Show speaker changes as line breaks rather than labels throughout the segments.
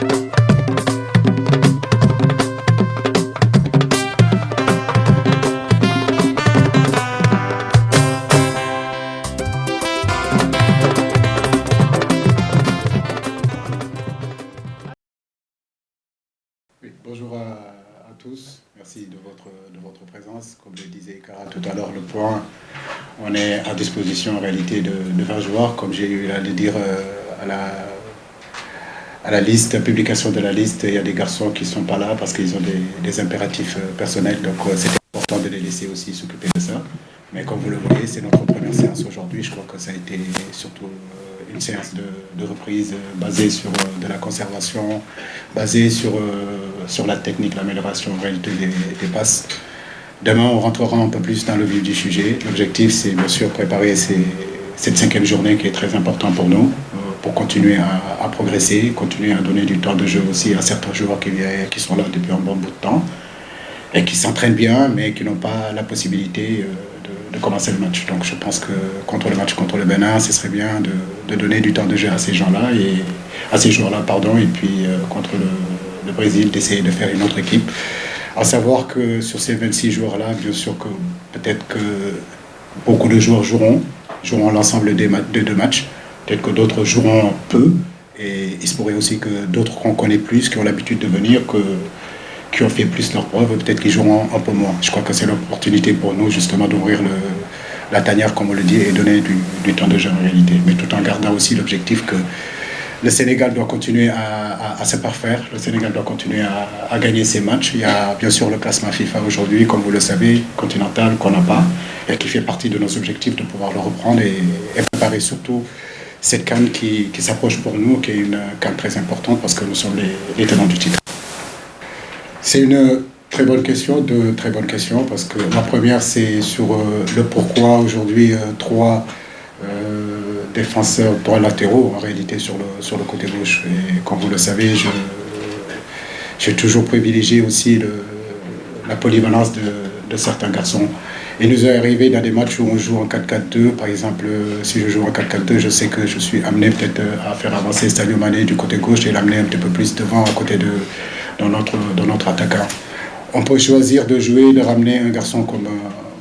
Oui, bonjour à tous, merci de votre présence. Comme le disait Cara tout à l'heure, le point, on est à disposition en réalité de 20 joueurs, comme j'ai eu à le dire à la liste, publication de la liste, il y a des garçons qui ne sont pas là parce qu'ils ont des impératifs personnels, donc c'était important de les laisser aussi s'occuper de ça. Mais comme vous le voyez, c'est notre première séance aujourd'hui. Je crois que ça a été surtout une séance de reprise basée sur de la conservation, basée sur la technique, l'amélioration en réalité des passes. Demain, on rentrera un peu plus dans le vif du sujet. L'objectif, c'est bien sûr préparer cette 5e journée qui est très importante pour nous, pour continuer à progresser, continuer à donner du temps de jeu aussi à certains joueurs qui sont là depuis un bon bout de temps et qui s'entraînent bien, mais qui n'ont pas la possibilité de commencer le match. Donc je pense que contre le Bénin, ce serait bien de donner du temps de jeu à ces gens-là, et à ces joueurs-là, pardon, et puis contre le Brésil, d'essayer de faire une autre équipe. À savoir que sur ces 26 joueurs-là, bien sûr que peut-être que beaucoup de joueurs joueront l'ensemble des deux matchs. Peut-être que d'autres joueront peu, et il se pourrait aussi que d'autres qu'on connaît plus, qui ont l'habitude de venir, qui ont fait plus leur preuve, peut-être qu'ils joueront un peu moins. Je crois que c'est l'opportunité pour nous justement d'ouvrir la tanière, comme on le dit, et donner du temps de jeu en réalité. Mais tout en gardant aussi l'objectif que le Sénégal doit continuer à se parfaire, le Sénégal doit continuer à gagner ses matchs. Il y a bien sûr le classement FIFA aujourd'hui, comme vous le savez, continental, qu'on n'a pas, et qui fait partie de nos objectifs de pouvoir le reprendre et préparer surtout cette CAN qui s'approche pour nous, qui est une CAN très importante parce que nous sommes les tenants du titre. C'est une très bonne question, deux très bonnes questions, parce que la première, c'est sur le pourquoi aujourd'hui 3 défenseurs, 3 latéraux en réalité sur le côté gauche. Et comme vous le savez, j'ai toujours privilégié aussi la polyvalence de certains garçons. Il nous est arrivé dans des matchs où on joue en 4-4-2, par exemple, si je joue en 4-4-2, je sais que je suis amené peut-être à faire avancer Sadio Mané du côté gauche et l'amener un petit peu plus devant à côté dans notre attaquant. On peut choisir de jouer, de ramener un garçon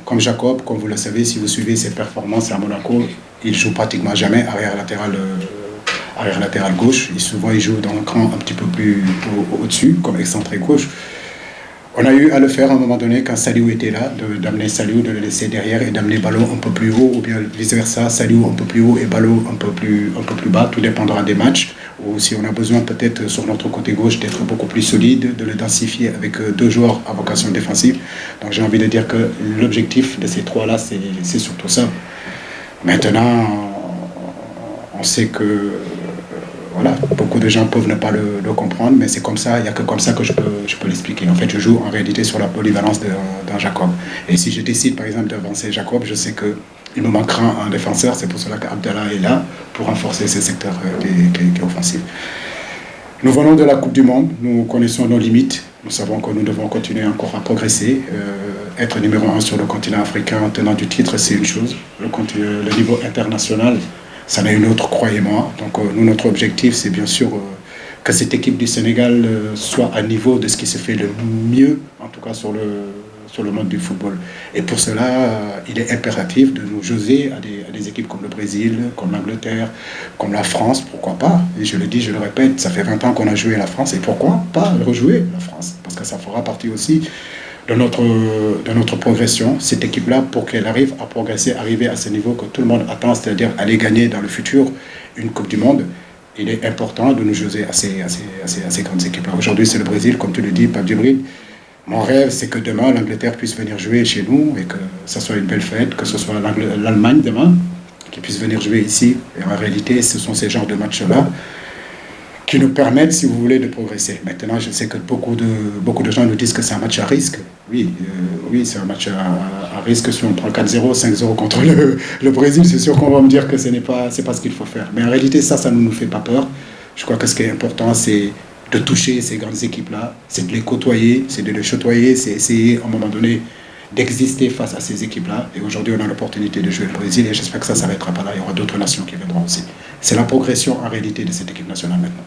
comme Jacob, comme vous le savez, si vous suivez ses performances à Monaco, il joue pratiquement jamais arrière latéral gauche. Souvent, il joue dans le cran un petit peu plus au-dessus, comme excentré gauche. On a eu à le faire à un moment donné quand Saliou était là, d'amener Saliou, de le laisser derrière et d'amener Ballot un peu plus haut, ou bien vice-versa, Saliou un peu plus haut et Ballot un peu plus bas. Tout dépendra des matchs. Ou si on a besoin peut-être sur notre côté gauche d'être beaucoup plus solide, de le densifier avec 2 joueurs à vocation défensive. Donc j'ai envie de dire que l'objectif de ces 3-là, c'est surtout ça. Maintenant, on sait que voilà, beaucoup de gens peuvent ne pas le comprendre, mais c'est comme ça, il n'y a que comme ça que je peux l'expliquer. En fait, je joue en réalité sur la polyvalence d'un Jacob. Et si je décide par exemple d'avancer Jacob, je sais qu'il me manquera un défenseur, c'est pour cela qu'Abdallah est là, pour renforcer ce secteur qui est offensif. Nous venons de la Coupe du Monde, nous connaissons nos limites, nous savons que nous devons continuer encore à progresser. Être numéro 1 sur le continent africain, tenant du titre, c'est une chose. Le niveau international, ça en est une autre, croyez-moi. Donc nous, notre objectif, c'est bien sûr que cette équipe du Sénégal soit à niveau de ce qui se fait le mieux, en tout cas sur le monde du football. Et pour cela, il est impératif de nous jauger à des équipes comme le Brésil, comme l'Angleterre, comme la France, pourquoi pas. Et je le dis, je le répète, ça fait 20 ans qu'on a joué la France, et pourquoi pas rejouer la France? Parce que ça fera partie aussi de notre progression, cette équipe-là, pour qu'elle arrive à progresser, arriver à ce niveau que tout le monde attend, c'est-à-dire aller gagner dans le futur une Coupe du Monde. Il est important de nous jouer à ces grandes équipes-là. Aujourd'hui, c'est le Brésil, comme tu le dis, Pape Djibril. Mon rêve, c'est que demain, l'Angleterre puisse venir jouer chez nous et que ce soit une belle fête, que ce soit l'Allemagne demain, qui puisse venir jouer ici. Et en réalité, ce sont ces genres de matchs-là qui nous permettent, si vous voulez, de progresser. Maintenant, je sais que beaucoup de gens nous disent que c'est un match à risque. Oui, c'est un match à risque. Si on prend 4-0, 5-0 contre le Brésil, c'est sûr qu'on va me dire que c'est pas ce qu'il faut faire. Mais en réalité, ça ne nous fait pas peur. Je crois que ce qui est important, c'est de toucher ces grandes équipes-là, c'est de les côtoyer, c'est de les chatoyer, c'est essayer, à un moment donné, d'exister face à ces équipes-là. Et aujourd'hui, on a l'opportunité de jouer le Brésil et j'espère que ça ne s'arrêtera pas là. Il y aura d'autres nations qui viendront aussi. C'est la progression, en réalité, de cette équipe nationale maintenant.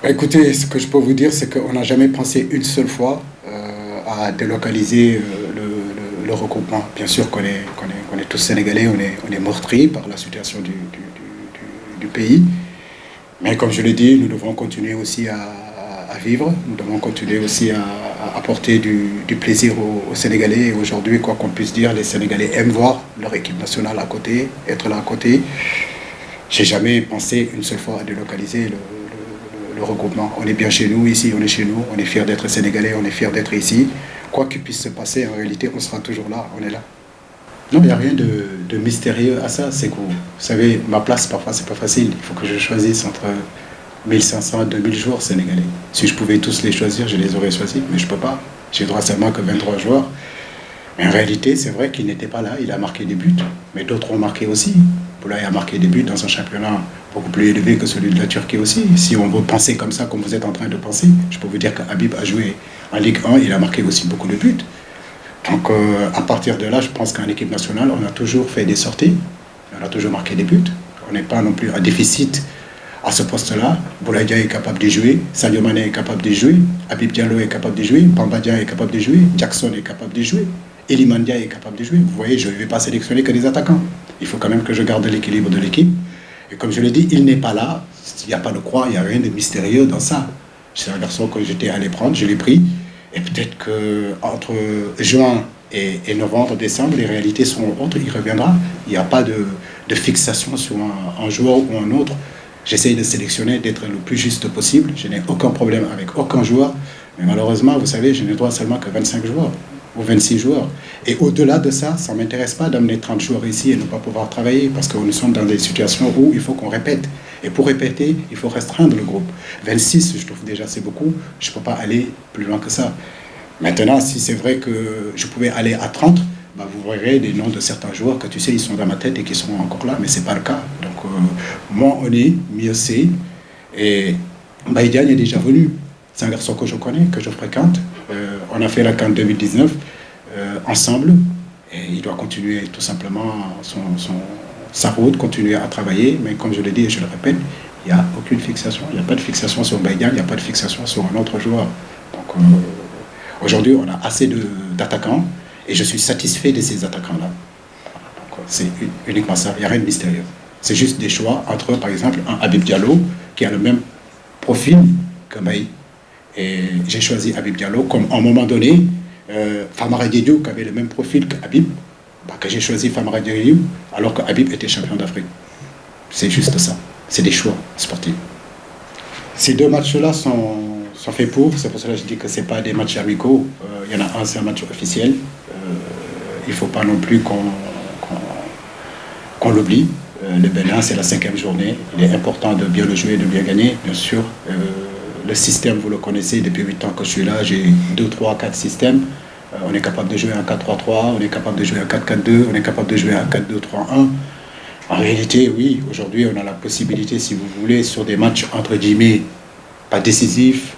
Bah, écoutez, ce que je peux vous dire, c'est qu'on n'a jamais pensé une seule fois à délocaliser le regroupement. Bien sûr qu'on est tous sénégalais, on est meurtris par la situation du pays. Mais comme je l'ai dit, nous devons continuer aussi à vivre, nous devons continuer aussi à apporter du plaisir aux Sénégalais. Et aujourd'hui, quoi qu'on puisse dire, les Sénégalais aiment voir leur équipe nationale à côté, être là à côté. J'ai jamais pensé une seule fois à délocaliser le regroupement. On est bien chez nous, ici, on est chez nous, on est fiers d'être Sénégalais, on est fiers d'être ici. Quoi qu'il puisse se passer, en réalité, on sera toujours là, on est là. Non, il n'y a rien de mystérieux à ça. C'est que, vous savez, ma place, parfois, c'est pas facile. Il faut que je choisisse entre 1500 et 2000 joueurs sénégalais. Si je pouvais tous les choisir, je les aurais choisis, mais je peux pas. J'ai droit seulement que 23 joueurs. Mais en réalité, c'est vrai qu'il n'était pas là. Il a marqué des buts, mais d'autres ont marqué aussi. Boulaye a marqué des buts dans un championnat beaucoup plus élevé que celui de la Turquie aussi. Si on veut penser comme ça, comme vous êtes en train de penser, je peux vous dire qu'Habib a joué en Ligue 1, il a marqué aussi beaucoup de buts. Donc, à partir de là, je pense qu'en équipe nationale, on a toujours fait des sorties, on a toujours marqué des buts. On n'est pas non plus en déficit à ce poste-là. Boulaye Dia est capable de jouer, Sadio Mané est capable de jouer, Habib Diallo est capable de jouer, Bamba Dia est capable de jouer, Jackson est capable de jouer, Iliman Dia est capable de jouer. Vous voyez, je ne vais pas sélectionner que des attaquants. Il faut quand même que je garde l'équilibre de l'équipe. Et comme je l'ai dit, il n'est pas là. Il n'y a pas de croix, il n'y a rien de mystérieux dans ça. C'est un garçon que j'étais allé prendre, je l'ai pris. Et peut-être qu'entre juin et novembre, décembre, les réalités seront autres, il reviendra. Il n'y a pas de fixation sur un joueur ou un autre. J'essaye de sélectionner, d'être le plus juste possible. Je n'ai aucun problème avec aucun joueur. Mais malheureusement, vous savez, je n'ai droit seulement que 25 joueurs ou 26 joueurs. Et au-delà de ça, ça ne m'intéresse pas d'amener 30 joueurs ici et ne pas pouvoir travailler parce que nous sommes dans des situations où il faut qu'on répète. Et pour répéter, il faut restreindre le groupe. 26, je trouve déjà c'est beaucoup. Je ne peux pas aller plus loin que ça. Maintenant, si c'est vrai que je pouvais aller à 30, bah vous verrez des noms de certains joueurs que tu sais, ils sont dans ma tête et qui sont encore là, mais ce n'est pas le cas. Donc, moins on est, mieux c'est. Et Baïdiane est déjà venu. C'est un garçon que je connais, que je fréquente. On a fait la CAN 2019 ensemble. Et il doit continuer tout simplement sa route, continuer à travailler. Mais comme je l'ai dit et je le répète, il n'y a aucune fixation. Il n'y a pas de fixation sur Baïdiane, il n'y a pas de fixation sur un autre joueur. Donc aujourd'hui, on a assez d'attaquants et je suis satisfait de ces attaquants-là. C'est uniquement ça, il n'y a rien de mystérieux. C'est juste des choix entre, par exemple, un Habib Diallo qui a le même profil que Baï. Et j'ai choisi Habib Diallo comme, à un moment donné, Famara Diédhiou, qui avait le même profil que Habib, bah, que j'ai choisi Famara Diédhiou, alors que Habib était champion d'Afrique. C'est juste ça. C'est des choix sportifs. Ces deux matchs-là sont faits pour, c'est pour cela que je dis que ce n'est pas des matchs amicaux. Il y en a un, c'est un match officiel. Il ne faut pas non plus qu'on l'oublie. Le Bénin, c'est la 5e journée. Il est important de bien le jouer, de bien gagner, bien sûr. Le système, vous le connaissez, depuis 8 ans que je suis là, j'ai 2, 3, 4 systèmes. On est capable de jouer un 4-3-3, on est capable de jouer un 4-4-2, on est capable de jouer un 4-2-3-1. En réalité, oui, aujourd'hui, on a la possibilité, si vous voulez, sur des matchs entre guillemets pas décisifs,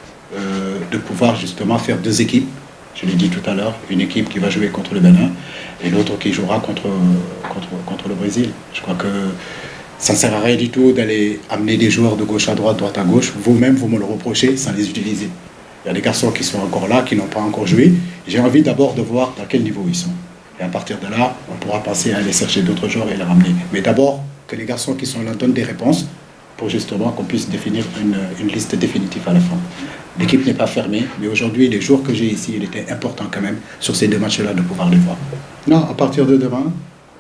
de pouvoir justement faire 2 équipes. Je l'ai dit tout à l'heure, une équipe qui va jouer contre le Bénin et l'autre qui jouera contre le Brésil. Je crois que ça ne sert à rien du tout d'aller amener des joueurs de gauche à droite, droite à gauche. Vous-même, vous me le reprochez sans les utiliser. Il y a des garçons qui sont encore là, qui n'ont pas encore joué. J'ai envie d'abord de voir dans quel niveau ils sont. Et à partir de là, on pourra passer à aller chercher d'autres joueurs et les ramener. Mais d'abord, que les garçons qui sont là donnent des réponses pour justement qu'on puisse définir une liste définitive à la fin. L'équipe n'est pas fermée, mais aujourd'hui, les jours que j'ai ici, il était important quand même, sur ces 2 matchs-là, de pouvoir les voir. Non, à partir de demain,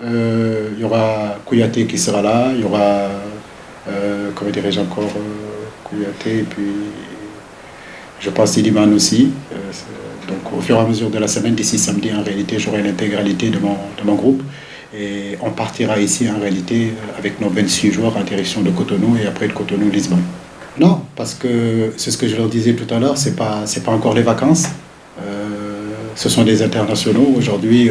il y aura Kouyaté qui sera là, il y aura, comment dirais-je encore, Kouyaté, et puis je pense Iliman aussi. Donc au fur et à mesure de la semaine, d'ici samedi, en réalité, j'aurai l'intégralité de mon groupe. Et on partira ici, en réalité, avec nos 26 joueurs en direction de Cotonou et après de Cotonou-Lisbonne. Non, parce que c'est ce que je leur disais tout à l'heure, c'est pas encore les vacances. Ce sont des internationaux. Aujourd'hui,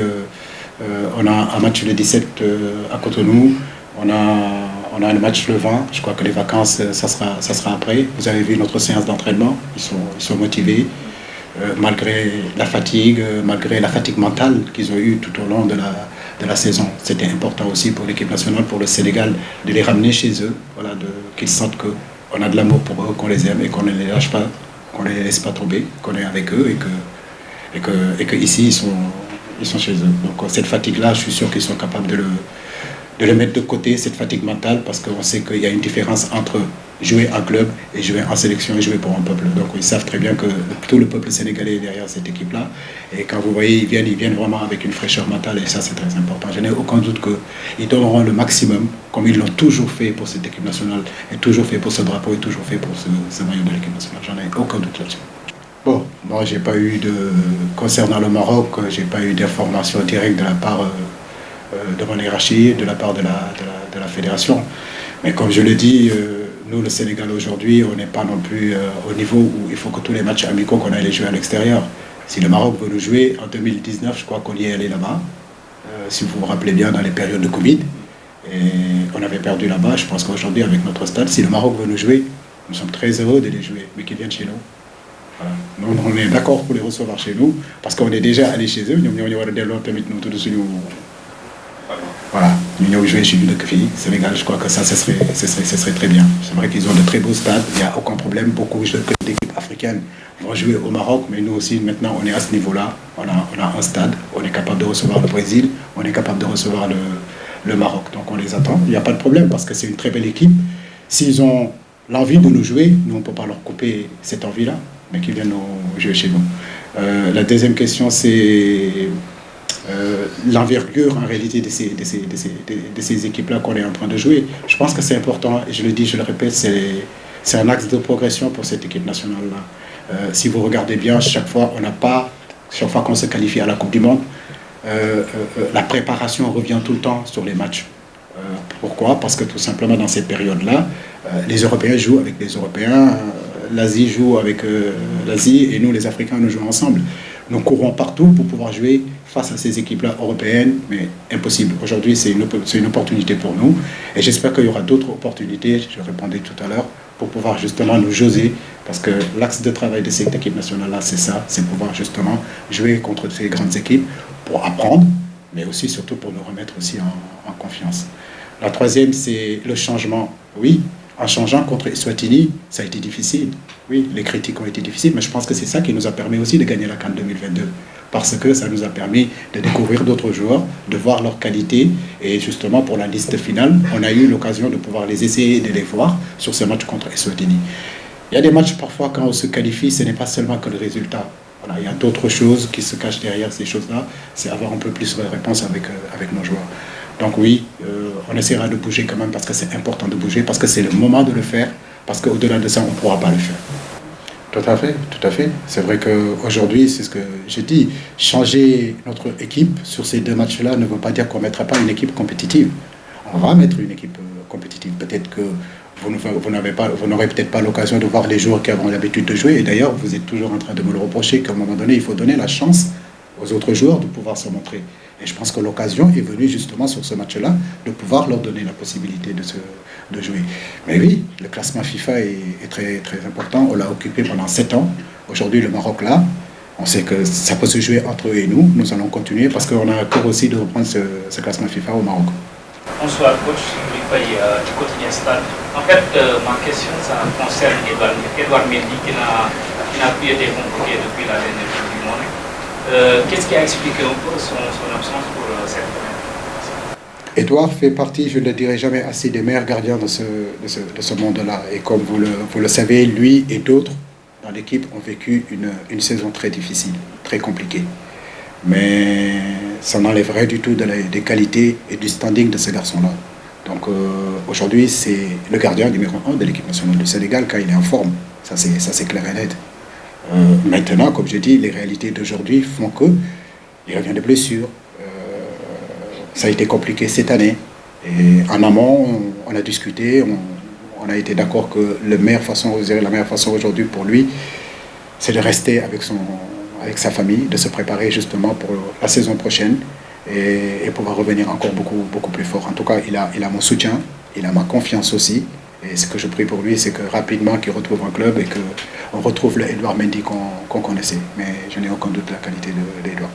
on a un match le 17 à Cotonou. On a le match le 20. Je crois que les vacances, ça sera après. Vous avez vu notre séance d'entraînement. Ils sont motivés. Malgré la fatigue mentale qu'ils ont eue tout au long de la saison. C'était important aussi pour l'équipe nationale, pour le Sénégal, de les ramener chez eux, voilà, qu'ils sentent que on a de l'amour pour eux, qu'on les aime et qu'on ne les lâche pas, qu'on ne les laisse pas tomber, qu'on est avec eux et que ici ils sont chez eux. Donc cette fatigue-là, je suis sûr qu'ils sont capables de le mettre de côté, cette fatigue mentale, parce qu'on sait qu'il y a une différence entre jouer en club et jouer en sélection et jouer pour un peuple. Donc ils savent très bien que tout le peuple sénégalais est derrière cette équipe-là. Et quand vous voyez, ils viennent vraiment avec une fraîcheur mentale et ça c'est très important. Je n'ai aucun doute qu'ils donneront le maximum, comme ils l'ont toujours fait pour cette équipe nationale, et toujours fait pour ce drapeau, et toujours fait pour ce maillot de l'équipe nationale. J'en ai aucun doute là-dessus. Bon, moi j'ai pas eu concernant le Maroc, j'ai pas eu d'informations directes de la part de mon hiérarchie, de la part de la fédération. Mais comme je le dis, nous, le Sénégal aujourd'hui, on n'est pas non plus au niveau où il faut que tous les matchs amicaux qu'on aille les jouer à l'extérieur. Si le Maroc veut nous jouer en 2019, je crois qu'on y est allé là-bas. Si vous vous rappelez bien, dans les périodes de Covid, et on avait perdu là-bas. Je pense qu'aujourd'hui, avec notre stade, si le Maroc veut nous jouer, nous sommes très heureux de les jouer, mais qu'ils viennent chez nous. Voilà. Nous, on est d'accord pour les recevoir chez nous, parce qu'on est déjà allé chez eux. Nous, voilà, nous avons joué chez nous de Sénégal, je crois que ça, ce serait très bien. C'est vrai qu'ils ont de très beaux stades, il n'y a aucun problème. Beaucoup d'équipes africaines vont jouer au Maroc, mais nous aussi, maintenant, on est à ce niveau-là. On a un stade, on est capable de recevoir le Brésil, on est capable de recevoir le Maroc. Donc on les attend, il n'y a pas de problème, parce que c'est une très belle équipe. S'ils ont l'envie de nous jouer, nous, on ne peut pas leur couper cette envie-là, mais qu'ils viennent nous jouer chez nous. La deuxième question, c'est l'envergure en réalité de ces équipes-là qu'on est en train de jouer. Je pense que c'est important, et je le dis, je le répète, c'est un axe de progression pour cette équipe nationale-là. Si vous regardez bien, chaque fois qu'on se qualifie à la Coupe du Monde, la préparation revient tout le temps sur les matchs. Pourquoi? Parce que tout simplement dans cette période-là, les Européens jouent avec les Européens, l'Asie joue avec l'Asie, et nous les Africains nous jouons ensemble. Nous courons partout pour pouvoir jouer face à ces équipes-là européennes, mais impossible. Aujourd'hui, c'est une opportunité pour nous, et j'espère qu'il y aura d'autres opportunités, je répondais tout à l'heure, pour pouvoir justement nous jauger, parce que l'axe de travail de cette équipe nationale-là, c'est ça, c'est pouvoir justement jouer contre ces grandes équipes pour apprendre, mais aussi surtout pour nous remettre aussi en confiance. La troisième, c'est le changement. Oui, en changeant contre Eswatini, ça a été difficile. Oui, les critiques ont été difficiles, mais je pense que c'est ça qui nous a permis aussi de gagner la CAN 2022. Parce que ça nous a permis de découvrir d'autres joueurs, de voir leur qualité. Et justement, pour la liste finale, on a eu l'occasion de pouvoir les essayer, de les voir sur ce match contre Eswatini. Il y a des matchs, parfois, quand on se qualifie, ce n'est pas seulement que le résultat. Voilà, il y a d'autres choses qui se cachent derrière ces choses-là. C'est avoir un peu plus de réponse avec nos joueurs. Donc oui, on essaiera de bouger quand même, parce que c'est important de bouger, parce que c'est le moment de le faire, parce qu'au-delà de ça, on ne pourra pas le faire. Tout à fait, tout à fait. C'est vrai qu'aujourd'hui, c'est ce que je dis, changer notre équipe sur ces deux matchs-là ne veut pas dire qu'on ne mettra pas une équipe compétitive. On va mettre une équipe compétitive. Peut-être que vous n'aurez peut-être pas l'occasion de voir les joueurs qui ont l'habitude de jouer. Et d'ailleurs, vous êtes toujours en train de me le reprocher qu'à un moment donné, il faut donner la chance aux autres joueurs de pouvoir se montrer. Et je pense que l'occasion est venue justement sur ce match-là de pouvoir leur donner la possibilité de jouer. Mais oui, le classement FIFA est très, très important. On l'a occupé pendant 7 ans. Aujourd'hui, le Maroc, là, on sait que ça peut se jouer entre eux et nous. Nous allons continuer parce qu'on a peur aussi de reprendre ce classement FIFA au Maroc.
Bonsoir, coach. Du quotidien Stade. En fait, ma question, ça concerne Edouard Mendy qui n'a plus été convoqué depuis la dernière Coupe du Monde. Qu'est-ce qui a expliqué un peu son absence pour cette semaine?
Edouard fait partie, je ne le dirai jamais assez, des meilleurs gardiens de ce monde-là. Et comme vous le savez, lui et d'autres dans l'équipe ont vécu une saison très difficile, très compliquée. Mais ça n'enlèverait du tout des qualités et du standing de ce garçon-là. Donc aujourd'hui, c'est le gardien numéro 1 de l'équipe nationale du Sénégal quand il est en forme. Ça c'est clair et net. Maintenant, comme je dis, les réalités d'aujourd'hui font qu'il revient de blessures. Ça a été compliqué cette année. Et en amont, on a discuté, on a été d'accord que la meilleure façon aujourd'hui pour lui, c'est de rester avec sa famille, de se préparer justement pour la saison prochaine et pouvoir revenir encore beaucoup plus fort. En tout cas, il a mon soutien, il a ma confiance aussi. Et ce que je prie pour lui, c'est que rapidement qu'il retrouve un club et qu'on retrouve le Edouard Mendy qu'on connaissait. Mais je n'ai aucun doute de la qualité d'Edouard.